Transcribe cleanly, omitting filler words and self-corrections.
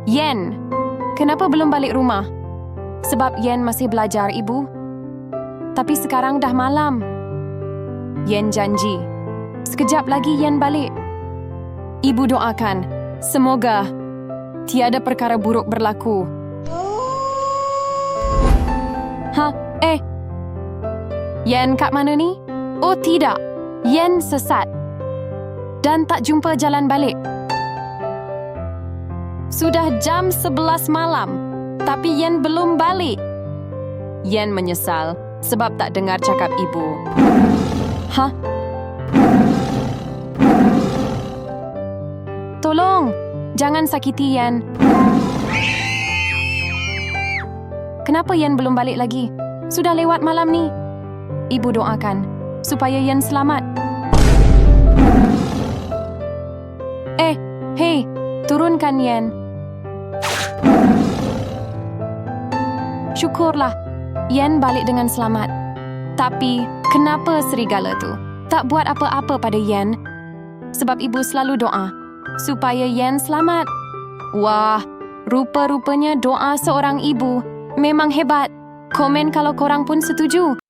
Yen, kenapa belum balik rumah? Sebab Yen masih belajar, Ibu. Tapi sekarang dah malam. Yen janji, sekejap lagi Yen balik. Ibu doakan, semoga tiada perkara buruk berlaku. Yen kat mana ni? Oh tidak, Yen sesat dan tak jumpa jalan balik. Sudah jam 11 malam, tapi Yen belum balik. Yen menyesal sebab tak dengar cakap ibu. Tolong, jangan sakiti Yen. Kenapa Yen belum balik lagi? Sudah lewat malam ni. Ibu doakan supaya Yen selamat. Hei, turunkan Yen. Syukurlah, Yen balik dengan selamat. Tapi, kenapa serigala tu tak buat apa-apa pada Yen? Sebab ibu selalu doa supaya Yen selamat. Wah, rupa-rupanya doa seorang ibu memang hebat. Komen kalau korang pun setuju.